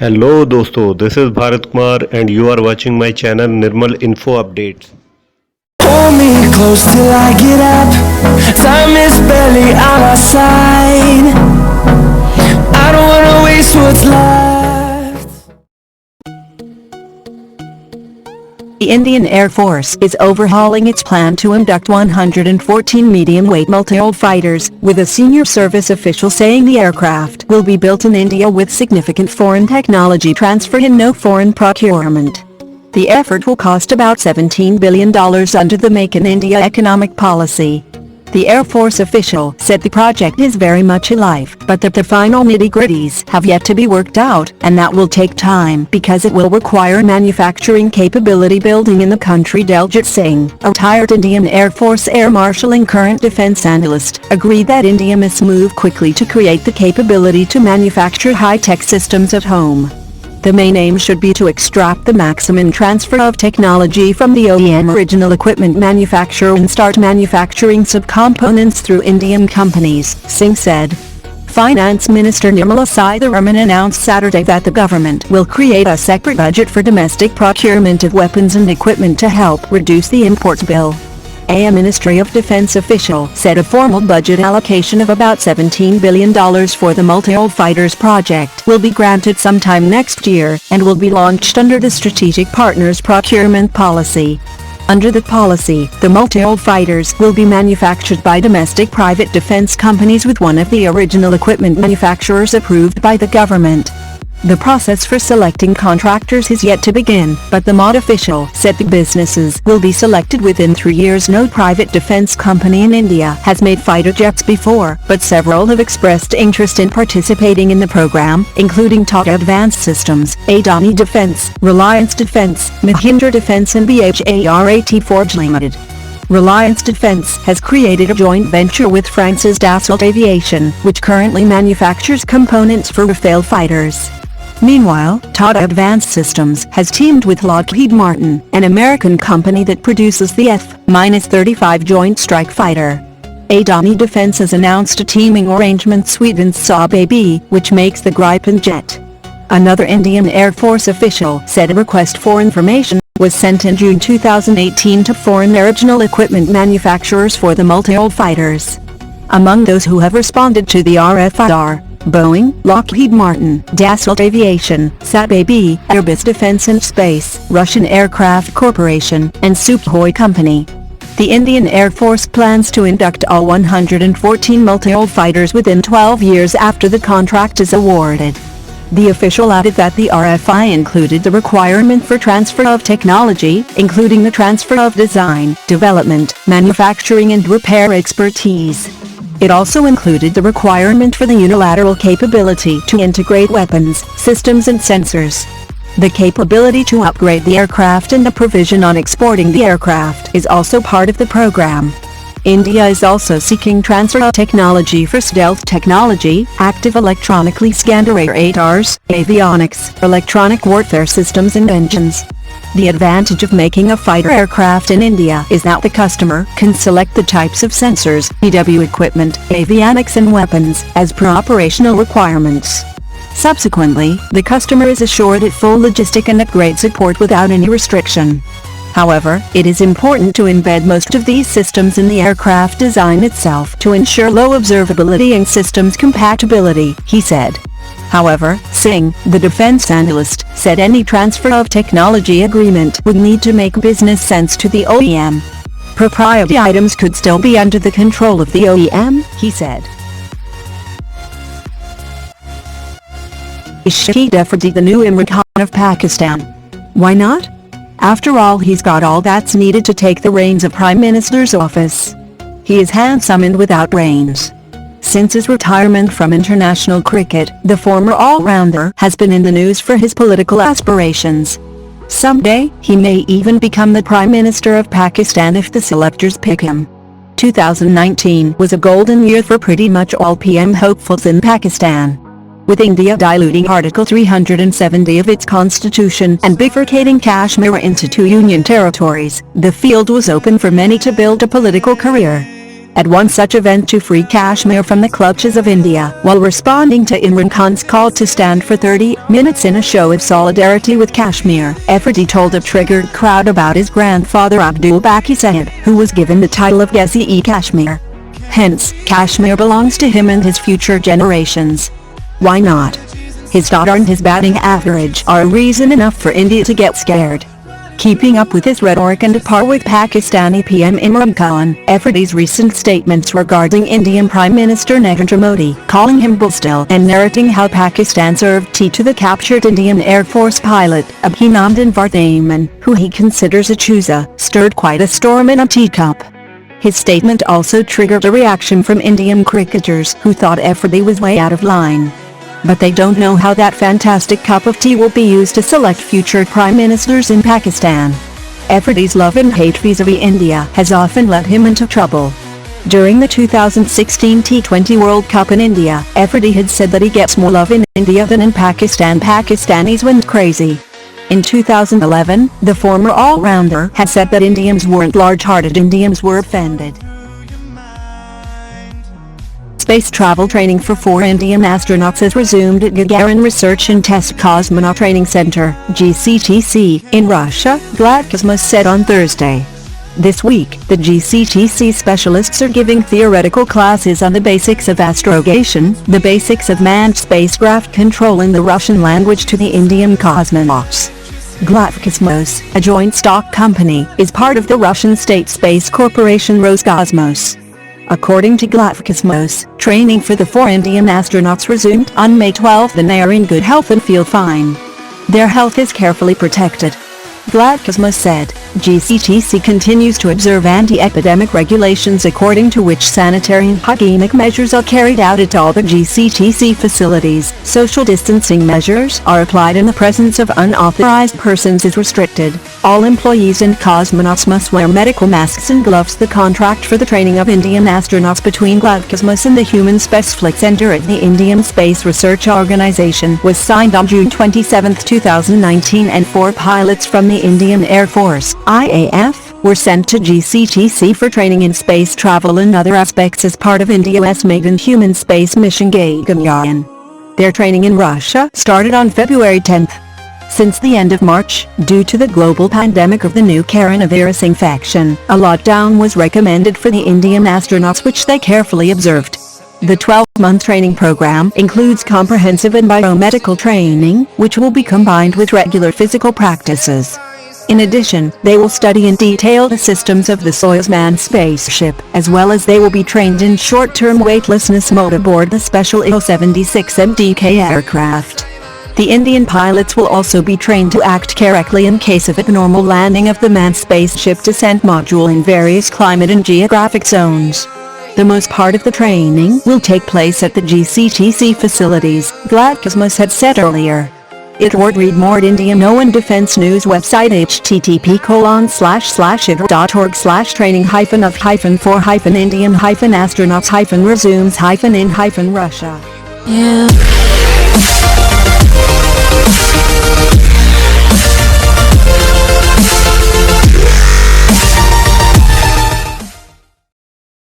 Hello दोस्तों, this is Bharat Kumar and you are watching my channel Nirmal info updates. Hold me close till I get up. Time is barely on our side. I don't wanna waste what's left. The Indian Air Force is overhauling its plan to induct 114 medium-weight multi-role fighters, with a senior service official saying the aircraft will be built in India with significant foreign technology transfer and no foreign procurement. The effort will cost about $17 billion under the Make in India economic policy. The Air Force official said the project is very much alive, but that the final nitty-gritties have yet to be worked out, and that will take time because it will require manufacturing capability building in the country. Daljit Singh, a retired Indian Air Force Air Marshal and current defense analyst, agreed that India must move quickly to create the capability to manufacture high-tech systems at home. The main aim should be to extract the maximum transfer of technology from the OEM original equipment manufacturer and start manufacturing subcomponents through Indian companies, Singh said. Finance Minister Nirmala Sitharaman announced Saturday that the government will create a separate budget for domestic procurement of weapons and equipment to help reduce the import bill. A Ministry of Defense official said a formal budget allocation of about $17 billion for the multi-role fighters project will be granted sometime next year and will be launched under the Strategic Partners Procurement Policy. Under the policy, the multi-role fighters will be manufactured by domestic private defense companies with one of the original equipment manufacturers approved by the government. The process for selecting contractors is yet to begin, but the MOD official said the businesses will be selected within 3 years. No private defense company in India has made fighter jets before, but several have expressed interest in participating in the program, including Tata Advanced Systems, Adani Defense, Reliance Defense, Mahindra Defense and Bharat Forge Limited. Reliance Defense has created a joint venture with France's Dassault Aviation, which currently manufactures components for Rafale fighters. Meanwhile, Tata Advanced Systems has teamed with Lockheed Martin, an American company that produces the F-35 Joint Strike Fighter. Adani Defense has announced a teaming arrangement with Saab AB, which makes the Gripen jet. Another Indian Air Force official said a request for information was sent in June 2018 to foreign original equipment manufacturers for the multi-role fighters. Among those who have responded to the RFI are Boeing, Lockheed Martin, Dassault Aviation, Saab AB, Airbus Defence and Space, Russian Aircraft Corporation, and Sukhoi Company. The Indian Air Force plans to induct all 114 multi-role fighters within 12 years after the contract is awarded. The official added that the RFI included the requirement for transfer of technology, including the transfer of design, development, manufacturing and repair expertise. It also included the requirement for the unilateral capability to integrate weapons, systems and sensors. The capability to upgrade the aircraft and the provision on exporting the aircraft is also part of the program. India is also seeking transfer of technology for stealth technology, active electronically scanned radars, avionics, electronic warfare systems and engines. The advantage of making a fighter aircraft in India is that the customer can select the types of sensors, EW equipment, avionics and weapons, as per operational requirements. Subsequently, the customer is assured of full logistic and upgrade support without any restriction. However, it is important to embed most of these systems in the aircraft design itself to ensure low observability and systems compatibility, he said. However, Singh, the defense analyst, said any transfer of technology agreement would need to make business sense to the OEM. Proprietary items could still be under the control of the OEM, he said. Shahid Afridi, the new Imran Khan of Pakistan. Why not? After all, he's got all that's needed to take the reins of Prime Minister's office. He is handsome and without brains. Since his retirement from international cricket, the former all-rounder has been in the news for his political aspirations. Someday, he may even become the Prime Minister of Pakistan if the selectors pick him. 2019 was a golden year for pretty much all PM hopefuls in Pakistan. With India diluting Article 370 of its constitution and bifurcating Kashmir into 2 union territories, the field was open for many to build a political career. at one such event to free Kashmir from the clutches of India, while responding to Imran Khan's call to stand for 30 minutes in a show of solidarity with Kashmir. Afridi told a triggered crowd about his grandfather Abdul Baqi Shahid, who was given the title of Ghazi-e-Kashmir. Hence, Kashmir belongs to him and his future generations. Why not? His daughter and his batting average are reason enough for India to get scared. Keeping up with his rhetoric and at par with Pakistani PM Imran Khan, Afridi's recent statements regarding Indian Prime Minister Narendra Modi, calling him bull and narrating how Pakistan served tea to the captured Indian Air Force pilot, Abhinandan Vardhaman, who he considers a chooser, stirred quite a storm in a teacup. His statement also triggered a reaction from Indian cricketers who thought Afridi was way out of line. But they don't know how that fantastic cup of tea will be used to select future prime ministers in Pakistan. Afridi's love and hate vis-a-vis India has often led him into trouble. During the 2016 T20 World Cup in India, Afridi had said that he gets more love in India than in Pakistan. Pakistanis went crazy. In 2011, the former all-rounder had said that Indians weren't large-hearted, Indians were offended. Space travel training for 4 Indian astronauts has resumed at Gagarin Research and Test Cosmonaut Training Center, GCTC, in Russia, Gladkosmos said on Thursday. This week, the GCTC specialists are giving theoretical classes on the basics of astrogation, the basics of manned spacecraft control in the Russian language to the Indian cosmonauts. Gladkosmos, a joint stock company, is part of the Russian state space corporation Roscosmos. According to Gladkosmos, training for the 4 Indian astronauts resumed on May 12 and they are in good health and feel fine. Their health is carefully protected. Gladkosmos said, GCTC continues to observe anti-epidemic regulations according to which sanitary and hygienic measures are carried out at all the GCTC facilities. Social distancing measures are applied and the presence of unauthorized persons is restricted. All employees and cosmonauts must wear medical masks and gloves. The contract for the training of Indian astronauts between Gladkosmos and the Human Spaceflight Center at the Indian Space Research Organization was signed on June 27, 2019 and 4 pilots from the Indian Air Force, IAF, were sent to GCTC for training in space travel and other aspects as part of India's maiden human space mission Gaganyaan. Their training in Russia started on February 10. Since the end of March, due to the global pandemic of the new coronavirus infection, a lockdown was recommended for the Indian astronauts, which they carefully observed. The 12-month training program includes comprehensive and biomedical training, which will be combined with regular physical practices. In addition, they will study in detail the systems of the Soyuz manned spaceship, as well as they will be trained in short-term weightlessness mode aboard the special Il-76MDK aircraft. The Indian pilots will also be trained to act correctly in case of abnormal landing of the manned spaceship descent module in various climate and geographic zones. The most part of the training will take place at the GCTC facilities, Gladkosmos had said earlier. Read more at Indian Owen Defense News website http://idor.org/training-of-4-Indian-astronauts-resumes-in-Russia.